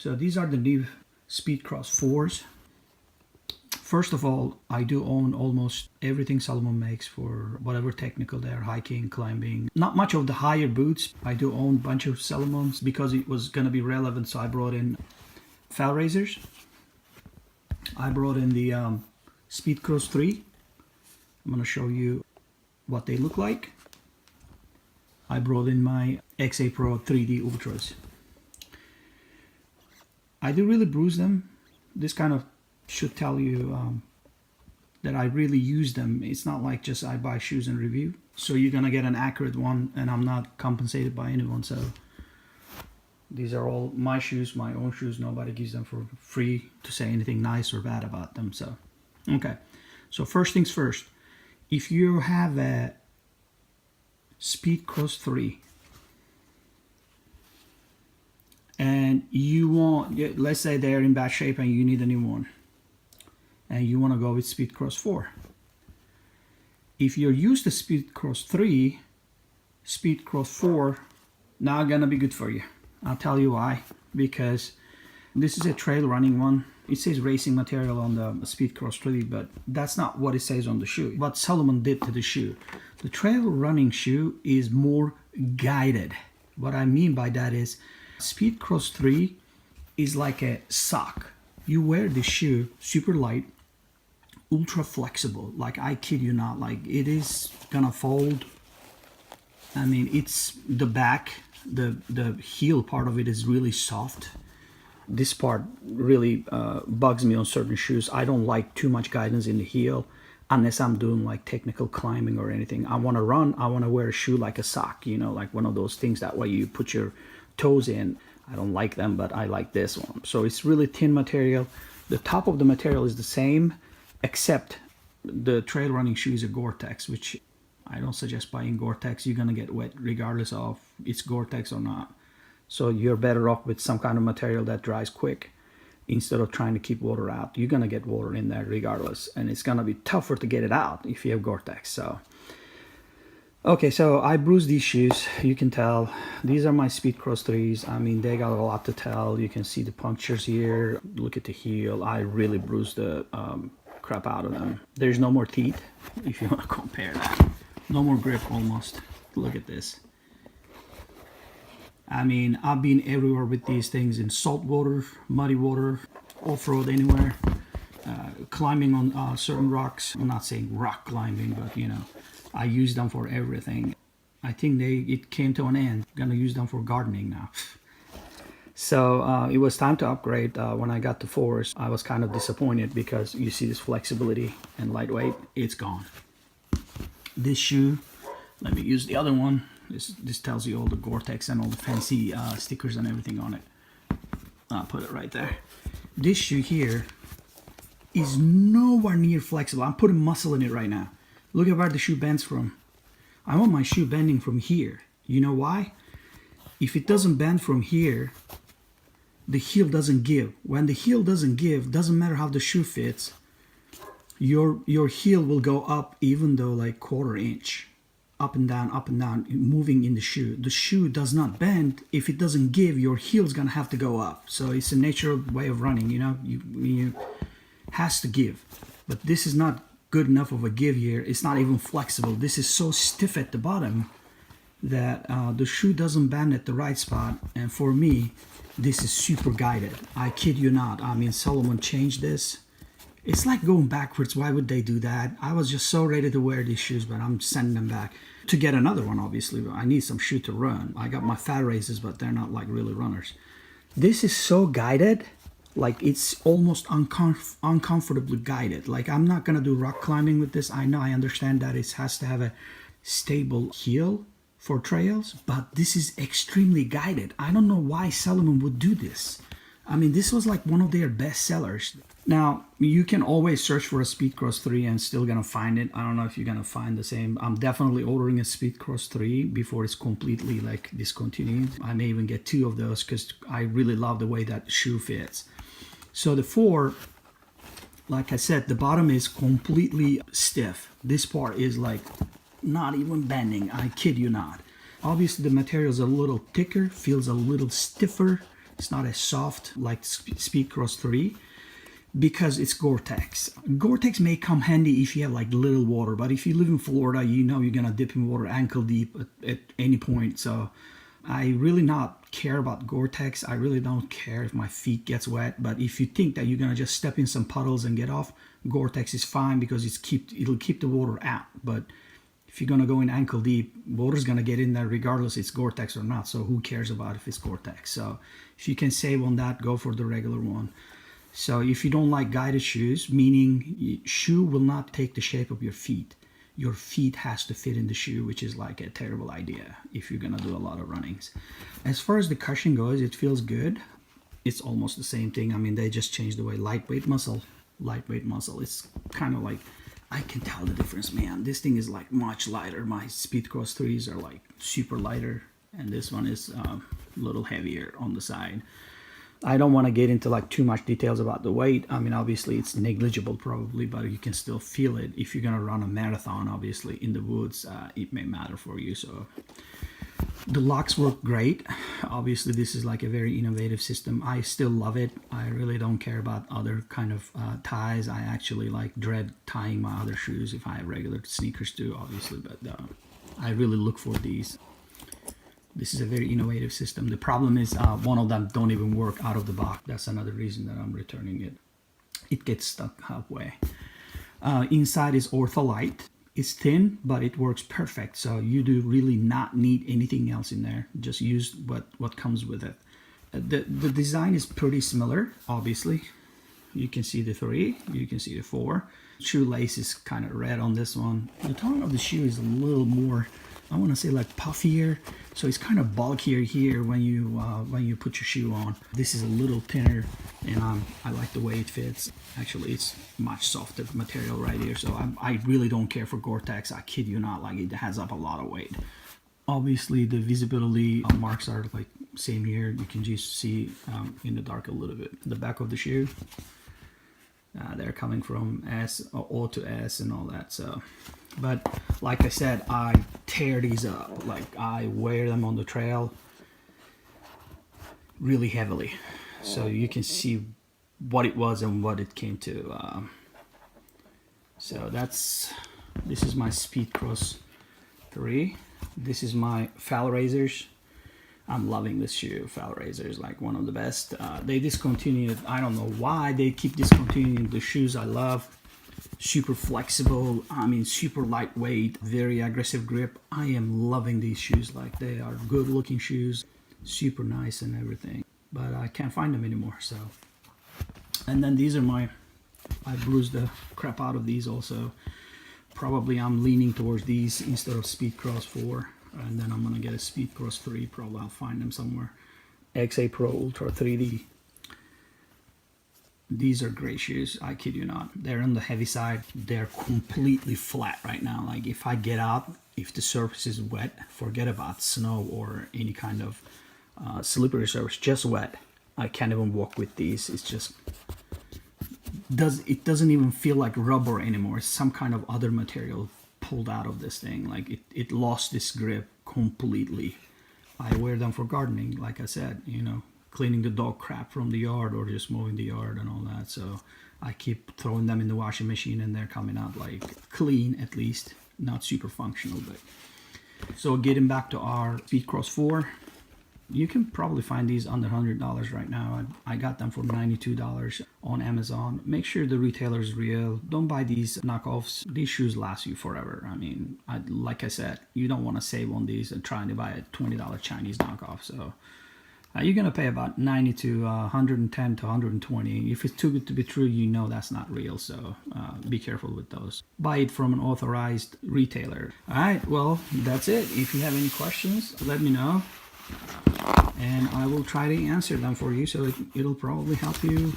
So these are the new SpeedCross 4s. First of all, I do own almost everything Salomon makes for whatever technical they are, hiking, climbing. Not much of the higher boots. I do own a bunch of Salomons because it was going to be relevant, so I brought in fell raisers. I brought in the SpeedCross 3. I'm going to show you what they look like. I brought in my XA Pro 3D Ultras. I do really bruise them. This kind of should tell you that I really use them. It's not like just I buy shoes and review. So you're gonna get an accurate one, and I'm not compensated by anyone. So these are all my shoes, my own shoes. Nobody gives them for free to say anything nice or bad about them. So okay, so first things first, if you have a SpeedCross 3 and you want, let's say they're in bad shape and you need a new one, and you want to go with SpeedCross 4. If you're used to SpeedCross 3, SpeedCross 4 not gonna be good for you. I'll tell you why. Because this is a trail running one. It says racing material on the SpeedCross 3, but that's not what it says on the shoe. What Salomon did to the shoe. The trail running shoe is more guided. What I mean by that is SpeedCross 3 is like a sock. You wear this shoe, super light, ultra flexible. Like, I kid you not, like it is gonna fold. I mean, it's the back, the heel part of it is really soft. This part really bugs me on certain shoes. I don't like too much guidance in the heel unless I'm doing like technical climbing or anything. I want to run, I want to wear a shoe like a sock, you know, like one of those things that way you put your toes in. I don't like them, but I like this one. So it's really thin material. The top of the material is the same, except the trail running shoe is a Gore-Tex, which I don't suggest buying Gore-Tex. You're gonna get wet regardless of it's Gore-Tex or not. So you're better off with some kind of material that dries quick instead of trying to keep water out. You're gonna get water in there regardless, and it's gonna be tougher to get it out if you have Gore-Tex. So okay, so I bruised these shoes. You can tell these are my SpeedCross 3s. I mean, they got a lot to tell. You can see the punctures here. Look at the heel. I really bruised the crap out of them. There's no more teeth, if you want to compare that. No more grip almost. Look at this. I mean, I've been everywhere with these things, in salt water, muddy water, off-road, anywhere, climbing on certain rocks. I'm not saying rock climbing, but you know, I use them for everything. I think it came to an end. I'm gonna use them for gardening now. So it was time to upgrade. When I got the 4s, I was kind of disappointed because you see this flexibility and lightweight, it's gone. This shoe, let me use the other one. This tells you all the Gore-Tex and all the fancy stickers and everything on it. I'll put it right there. This shoe here is nowhere near flexible. I'm putting muscle in it right now. Look at where the shoe bends from. I want my shoe bending from here. You know why? If it doesn't bend from here, the heel doesn't give. When the heel doesn't give, doesn't matter how the shoe fits, your heel will go up even though like 1/4 inch. Up and down, moving in the shoe. The shoe does not bend. If it doesn't give, your heel's gonna have to go up. So it's a natural way of running, you know, you has to give. But this is not good enough of a give here. It's not even flexible. This is so stiff at the bottom that the shoe doesn't bend at the right spot. And for me, this is super guided. I kid you not. I mean, Salomon changed this. It's like going backwards. Why would they do that? I was just so ready to wear these shoes, but I'm sending them back. To get another one, obviously. I need some shoe to run. I got my fat races, but they're not like really runners. This is so guided, like it's almost uncomfortably guided. Like, I'm not gonna do rock climbing with this. I know, I understand that it has to have a stable heel for trails, but this is extremely guided. I don't know why Salomon would do this. I mean, this was like one of their best sellers. Now, you can always search for a SpeedCross 3 and still gonna find it. I don't know if you're gonna find the same. I'm definitely ordering a SpeedCross 3 before it's completely like discontinued. I may even get 2 of those because I really love the way that shoe fits. So the 4, like I said, the bottom is completely stiff. This part is like not even bending. I kid you not. Obviously the material is a little thicker, feels a little stiffer It's not as soft like SpeedCross 3 because it's Gore-Tex. Gore-Tex may come handy if you have like little water, but if you live in Florida, you know you're gonna dip in water ankle deep at any point. So I really not care about Gore-Tex. I really don't care if my feet gets wet, but if you think that you're gonna just step in some puddles and get off, Gore-Tex is fine because it'll keep the water out. But if you're gonna go in ankle deep, water's gonna get in there regardless it's Gore-Tex or not. So who cares about if it's Gore-Tex? So if you can save on that, go for the regular one. So if you don't like guided shoes, meaning shoe will not take the shape of your feet. Your feet has to fit in the shoe, which is like a terrible idea if you're gonna do a lot of runnings. As far as the cushion goes, it feels good. It's almost the same thing. I mean, they just changed the way lightweight muscle. It's kind of like, I can tell the difference, man. This thing is like much lighter. My SpeedCross 3s are like super lighter, and this one is a little heavier on the side. I don't want to get into like too much details about the weight. I mean, obviously it's negligible probably, but you can still feel it. If you're gonna run a marathon, obviously in the woods, it may matter for you. So the locks work great. Obviously this is like a very innovative system. I still love it. I really don't care about other kind of ties. I actually like dread tying my other shoes if I have regular sneakers too, obviously, but I really look for these. This is a very innovative system. The problem is one of them don't even work out of the box. That's another reason that I'm returning it. It gets stuck halfway. Inside is Ortholite. It's thin, but it works perfect. So you do really not need anything else in there. Just use what comes with it. The design is pretty similar, obviously. You can see the 3, you can see the 4. Shoelace is kind of red on this one. The tone of the shoe is a little more, I want to say like puffier, so it's kind of bulkier here when you put your shoe on. This is a little thinner, and I like the way it fits. Actually, it's much softer material right here, so I really don't care for Gore-Tex. I kid you not, like it has up a lot of weight. Obviously, the visibility marks are like same here. You can just see in the dark a little bit. The back of the shoe, they're coming from O to S and all that. So. But like I said, I tear these up. Like I wear them on the trail really heavily, so you can see what it was and what it came to. So this is my SpeedCross 3. This is my Fall Razors. I'm loving this shoe. Fall Razor is like one of the best. They discontinued. I don't know why they keep discontinuing the shoes I love. Super flexible, I mean super lightweight, very aggressive grip. I am loving these shoes. Like they are good looking shoes, super nice and everything, but I can't find them anymore. So, and then these are I bruised the crap out of these also. Probably I'm leaning towards these instead of SpeedCross 4, and then I'm gonna get a SpeedCross 3. Probably I'll find them somewhere. XA Pro Ultra 3D. These are great shoes, I kid you not. They're on the heavy side. They're completely flat right now. Like if I get out, if the surface is wet, forget about snow or any kind of slippery surface, just wet. I can't even walk with these. It's just, it doesn't even feel like rubber anymore. It's some kind of other material pulled out of this thing. Like it lost this grip completely. I wear them for gardening, like I said, you know, cleaning the dog crap from the yard or just mowing the yard and all that. So I keep throwing them in the washing machine and they're coming out like clean, at least not super functional. But so getting back to our SpeedCross 4, you can probably find these under $100 right now. I got them for $92 on Amazon. Make sure the retailer is real. Don't buy these knockoffs. These shoes last you forever. I mean, like I said, you don't want to save on these and trying to buy a $20 Chinese knockoff. So you're gonna pay about 90 to 110 to 120. If it's too good to be true, you know that's not real. So be careful with those. Buy it from an authorized retailer. All right, well, that's it. If you have any questions, let me know, and I will try to answer them for you. So it'll probably help you.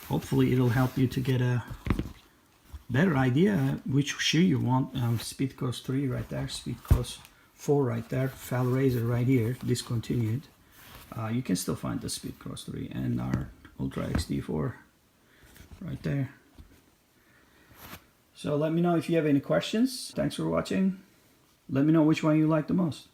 Hopefully, it'll help you to get a better idea which shoe you want. SpeedCross 3 right there, SpeedCross 4 right there, Fall Razor right here, discontinued. You can still find the SpeedCross 3 and our Ultra XD4 right there. So let me know if you have any questions. Thanks for watching. Let me know which one you like the most.